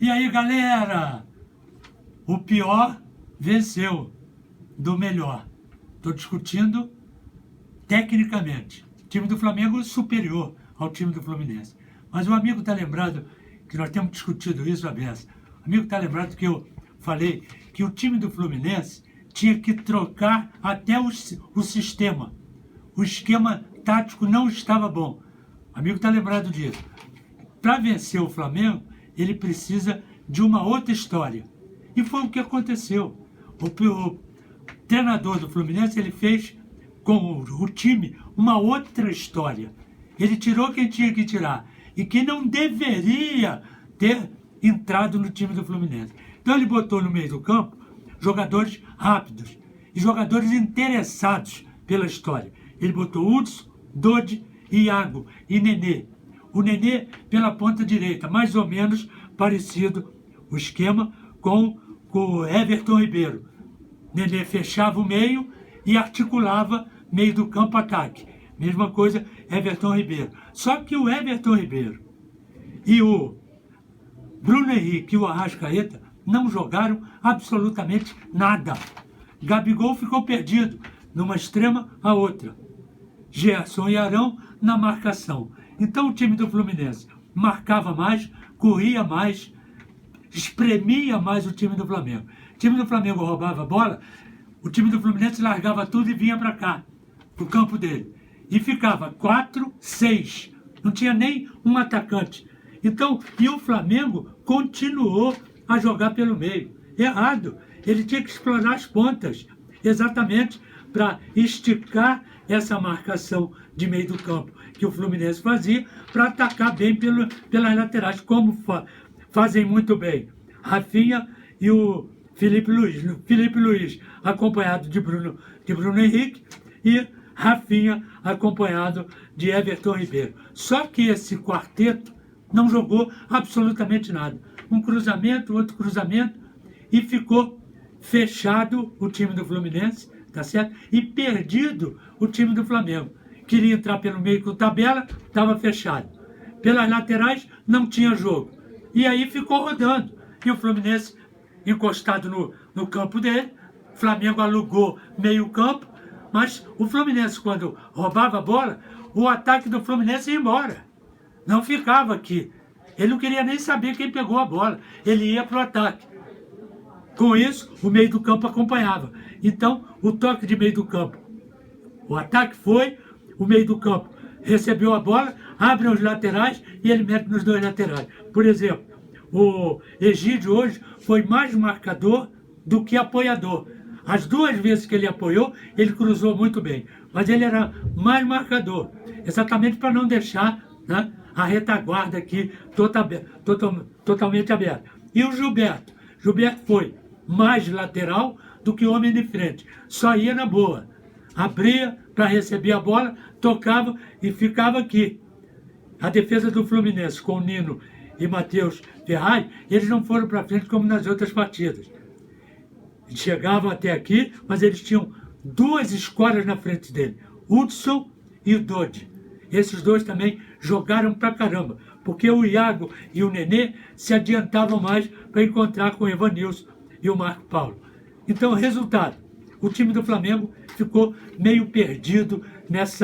E aí, galera? O pior venceu do melhor. Estou discutindo tecnicamente. O time do Flamengo superior ao time do Fluminense. Mas o amigo está lembrado que nós temos discutido isso a beça. O amigo está lembrado que eu falei que o time do Fluminense tinha que trocar até o sistema. O esquema tático não estava bom. O amigo está lembrado disso. Para vencer o Flamengo, ele precisa de uma outra história. E foi o que aconteceu. O treinador do Fluminense, ele fez com o time uma outra história. Ele tirou quem tinha que tirar e quem não deveria ter entrado no time do Fluminense. Então ele botou no meio do campo jogadores rápidos e jogadores interessados pela história. Ele botou Hudson, Dodi, Iago e Nenê. O Nenê pela ponta direita, mais ou menos parecido o esquema com o Everton Ribeiro. Nenê fechava o meio e articulava meio do campo ataque. Mesma coisa, Everton Ribeiro. Só que o Everton Ribeiro e o Bruno Henrique e o Arrascaeta não jogaram absolutamente nada. Gabigol ficou perdido numa extrema a outra. Gerson e Arão na marcação. Então o time do Fluminense marcava mais, corria mais, espremia mais o time do Flamengo. O time do Flamengo roubava a bola, o time do Fluminense largava tudo e vinha para cá, pro campo dele. E ficava 4-6. Não tinha nem um atacante. Então, e o Flamengo continuou a jogar pelo meio. Errado. Ele tinha que explorar as pontas, exatamente para esticar essa marcação de meio do campo que o Fluminense fazia para atacar bem pelas laterais, como fazem muito bem Rafinha e o Felipe Luiz. Felipe Luiz acompanhado de Bruno Henrique e Rafinha acompanhado de Everton Ribeiro. Só que esse quarteto não jogou absolutamente nada. Um cruzamento, outro cruzamento, e ficou fechado o time do Fluminense, tá certo? E perdido o time do Flamengo. Queria entrar pelo meio com tabela, estava fechado. Pelas laterais, não tinha jogo. E aí ficou rodando. E o Fluminense encostado no campo dele, o Flamengo alugou meio campo, mas o Fluminense, quando roubava a bola, o ataque do Fluminense ia embora. Não ficava aqui. Ele não queria nem saber quem pegou a bola. Ele ia para o ataque. Com isso, o meio do campo acompanhava. Então, o toque de meio do campo. O ataque foi, o meio do campo recebeu a bola, abre os laterais e ele mete nos dois laterais. Por exemplo, o Egídio hoje foi mais marcador do que apoiador. As duas vezes que ele apoiou, ele cruzou muito bem. Mas ele era mais marcador, exatamente para não deixar, né, a retaguarda aqui totalmente aberta. E o Gilberto? Gilberto foi mais lateral do que homem de frente. Só ia na boa. Abria para receber a bola, tocava e ficava aqui. A defesa do Fluminense com o Nino e Matheus Ferraz, eles não foram para frente como nas outras partidas. Eles chegavam até aqui, mas eles tinham duas escoras na frente dele. Hudson e o Dodi. Esses dois também jogaram pra caramba, porque o Iago e o Nenê se adiantavam mais para encontrar com o Evanilson e o Marco Paulo. Então, resultado, o time do Flamengo ficou meio perdido nesse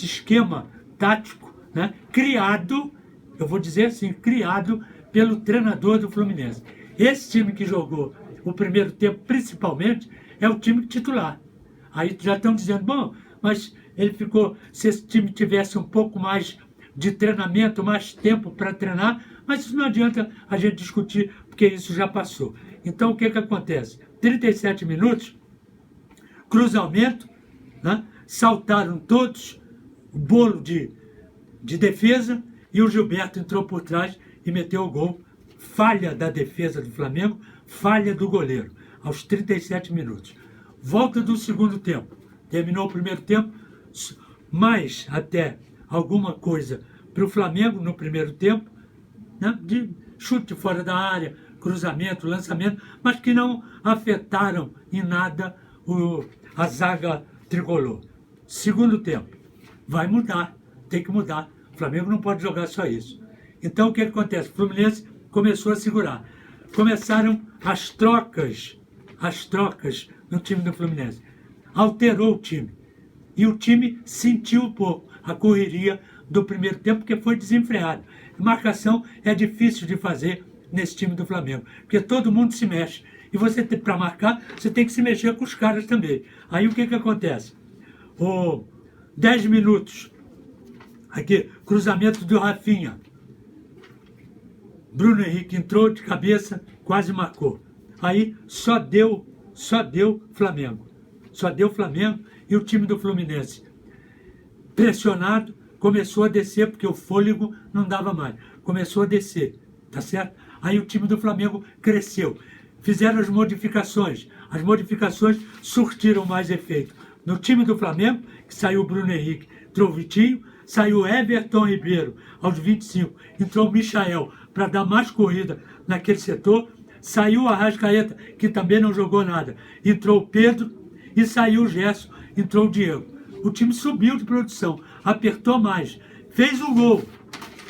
esquema tático, né, criado, eu vou dizer assim, criado pelo treinador do Fluminense. Esse time que jogou o primeiro tempo, principalmente, é o time titular. Aí já estão dizendo, bom, mas ele ficou, se esse time tivesse um pouco mais de treinamento, mais tempo para treinar, mas isso não adianta a gente discutir, porque isso já passou. Então o que acontece? 37 minutos, cruzamento, né? Saltaram todos, o bolo de defesa, e o Gilberto entrou por trás e meteu o gol. Falha da defesa do Flamengo, falha do goleiro, aos 37 minutos. Volta do segundo tempo. Terminou o primeiro tempo, mais até alguma coisa para o Flamengo no primeiro tempo, né, de chute fora da área, cruzamento, lançamento, mas que não afetaram em nada a zaga tricolor. Segundo tempo, vai mudar, tem que mudar. O Flamengo não pode jogar só isso. Então o que acontece? O Fluminense começou a segurar. Começaram as trocas no time do Fluminense. Alterou o time. E o time sentiu um pouco a correria do primeiro tempo, porque foi desenfreado. Marcação é difícil de fazer nesse time do Flamengo, porque todo mundo se mexe. E você, para marcar, você tem que se mexer com os caras também. Aí o que acontece? 10 minutos. Aqui, cruzamento do Rafinha. Bruno Henrique entrou de cabeça, quase marcou. Aí só deu Flamengo. Só deu Flamengo e o time do Fluminense, pressionado, começou a descer, porque o fôlego não dava mais. Começou a descer, tá certo? Aí o time do Flamengo cresceu. Fizeram as modificações surtiram mais efeito. No time do Flamengo, que saiu o Bruno Henrique, entrou o Vitinho, saiu Everton Ribeiro aos 25, entrou o Michael para dar mais corrida naquele setor, saiu o Arrascaeta, que também não jogou nada, entrou o Pedro e saiu o Gerson, entrou o Diego. O time subiu de produção, apertou mais, fez um gol,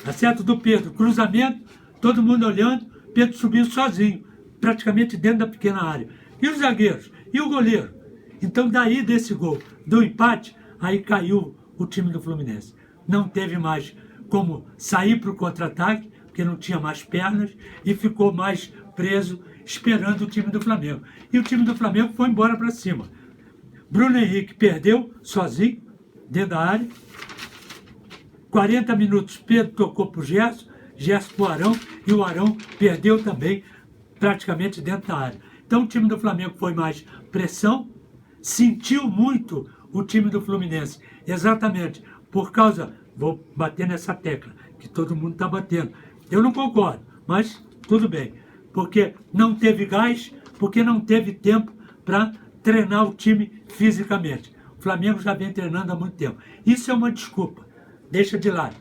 tá certo, do Pedro, cruzamento, todo mundo olhando, Pedro subiu sozinho, praticamente dentro da pequena área. E os zagueiros? E o goleiro? Então daí desse gol, do empate, aí caiu o time do Fluminense. Não teve mais como sair para o contra-ataque, porque não tinha mais pernas, e ficou mais preso esperando o time do Flamengo. E o time do Flamengo foi embora para cima. Bruno Henrique perdeu sozinho, dentro da área. 40 minutos, Pedro tocou para o Gerson para o Arão, e o Arão perdeu também, praticamente dentro da área. Então o time do Flamengo foi mais pressão, sentiu muito o time do Fluminense, exatamente por causa, vou bater nessa tecla, que todo mundo está batendo. Eu não concordo, mas tudo bem, porque não teve gás, porque não teve tempo para treinar o time fisicamente. O Flamengo já vem treinando há muito tempo. Isso é uma desculpa, deixa de lado.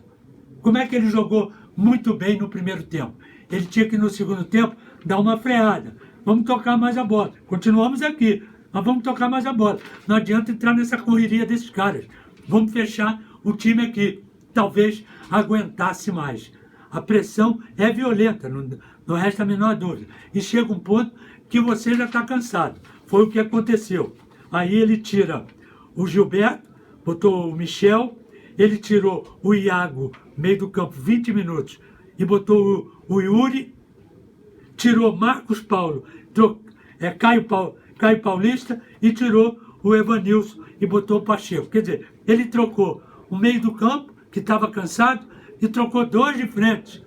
Como é que ele jogou muito bem no primeiro tempo? Ele tinha que no segundo tempo dar uma freada. Vamos tocar mais a bola. Continuamos aqui, mas vamos tocar mais a bola. Não adianta entrar nessa correria desses caras. Vamos fechar o time aqui. Talvez aguentasse mais. A pressão é violenta, não resta a menor dúvida. E chega um ponto que você já está cansado. Foi o que aconteceu. Aí ele tira o Gilberto, botou o Michel, ele tirou o Iago, meio do campo, 20 minutos, e botou o Yuri, tirou Marcos Paulo, Caio Paulista, e tirou o Evanilson e botou o Pacheco. Quer dizer, ele trocou o meio do campo, que estava cansado, e trocou 2 de frente,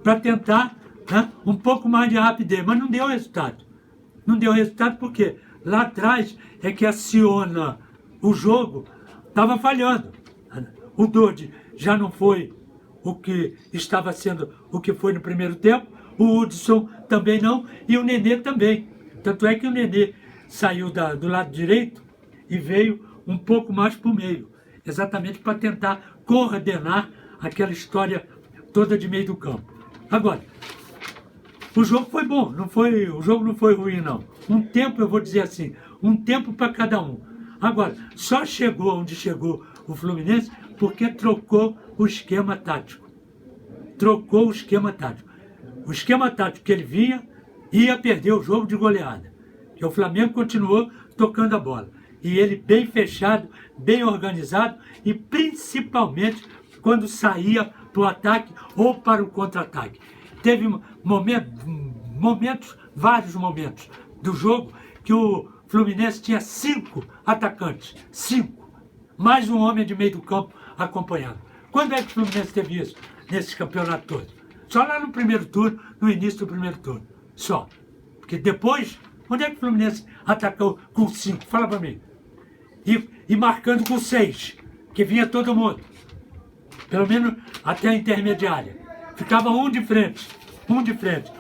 para tentar, né, um pouco mais de rapidez, mas não deu resultado. Não deu resultado porque lá atrás é que aciona o jogo, estava falhando. O Dodi já não foi o que estava sendo, o que foi no primeiro tempo, o Hudson também não, e o Nenê também. Tanto é que o Nenê saiu do lado direito e veio um pouco mais para o meio, exatamente para tentar coordenar aquela história toda de meio do campo. Agora, o jogo foi bom, o jogo não foi ruim, não. Um tempo, eu vou dizer assim, um tempo para cada um. Agora, só chegou onde chegou o Fluminense porque trocou o esquema tático. Trocou o esquema tático. O esquema tático que ele vinha ia perder o jogo de goleada. Que o Flamengo continuou tocando a bola. E ele bem fechado, bem organizado e principalmente quando saía para o ataque ou para o contra-ataque. Teve vários momentos do jogo que o Fluminense tinha 5 atacantes. 5. Mais um homem de meio do campo acompanhando. Quando é que o Fluminense teve isso nesse campeonato todo? Só lá no primeiro turno, no início do primeiro turno. Só. Porque depois, onde é que o Fluminense atacou com 5? Fala para mim. E marcando com 6, que vinha todo mundo. Pelo menos até a intermediária. Ficava um de frente.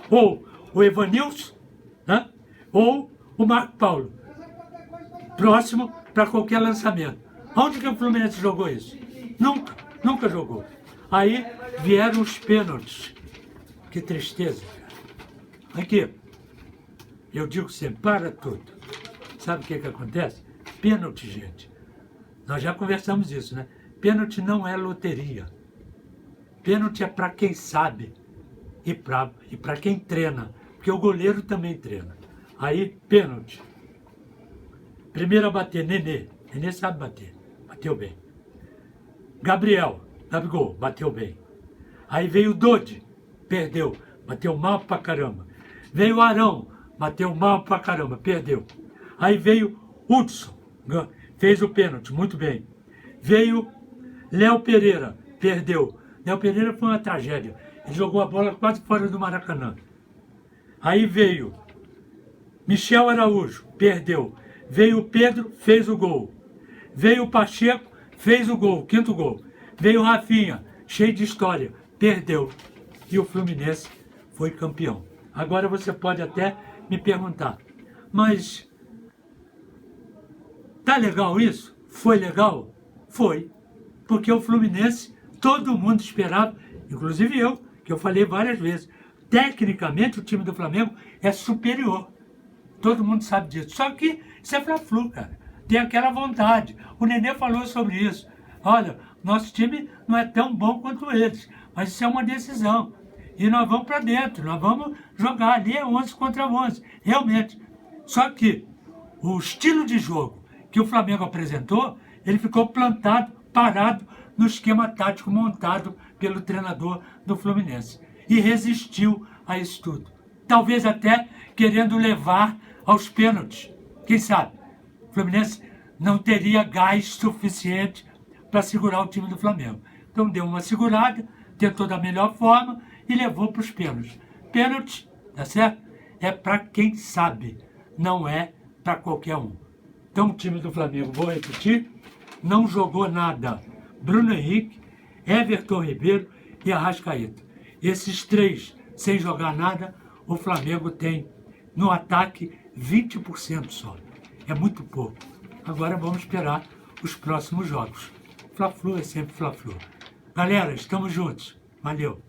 Ou o Evanilson, né? Ou o Marco Paulo. Próximo para qualquer lançamento. Onde que o Fluminense jogou isso? Nunca jogou. Aí vieram os pênaltis. Que tristeza, cara. Aqui, eu digo sempre, para tudo. Sabe o que acontece? Pênalti, gente. Nós já conversamos isso, né? Pênalti não é loteria. Pênalti é para quem sabe e para quem treina, porque o goleiro também treina. Aí, pênalti. Primeiro a bater, Nenê. Nenê sabe bater. Bateu bem. Gabigol, bateu bem. Aí veio o Dodi, perdeu. Bateu mal pra caramba. Veio o Arão, bateu mal pra caramba, perdeu. Aí veio Hudson, fez o pênalti, muito bem. Veio Léo Pereira, perdeu. Léo Pereira foi uma tragédia. Ele jogou a bola quase fora do Maracanã. Aí veio Michel Araújo, perdeu. Veio o Pedro, fez o gol. Veio o Pacheco, fez o gol, quinto gol. Veio o Rafinha, cheio de história, perdeu. E o Fluminense foi campeão. Agora você pode até me perguntar, mas tá legal isso? Foi legal? Foi. Porque o Fluminense, todo mundo esperava, inclusive eu, que eu falei várias vezes, tecnicamente o time do Flamengo é superior. Todo mundo sabe disso. Só que isso é Fla-Flu, cara. Tem aquela vontade. O Nenê falou sobre isso. Olha, nosso time não é tão bom quanto eles, mas isso é uma decisão. E nós vamos para dentro, nós vamos jogar ali 11 contra 11, realmente. Só que o estilo de jogo que o Flamengo apresentou, ele ficou plantado, parado no esquema tático montado pelo treinador do Fluminense. E resistiu a isso tudo. Talvez até querendo levar aos pênaltis. Quem sabe? O Fluminense não teria gás suficiente para segurar o time do Flamengo. Então deu uma segurada, tentou da melhor forma e levou para os pênaltis. Pênalti, tá certo? É para quem sabe, não é para qualquer um. Então o time do Flamengo, vou repetir, não jogou nada. Bruno Henrique, Everton Ribeiro e Arrascaeta. Esses três, sem jogar nada, o Flamengo tem no ataque 20% só. É muito pouco. Agora vamos esperar os próximos jogos. Fla-Flu é sempre Fla-Flu. Galera, estamos juntos. Valeu.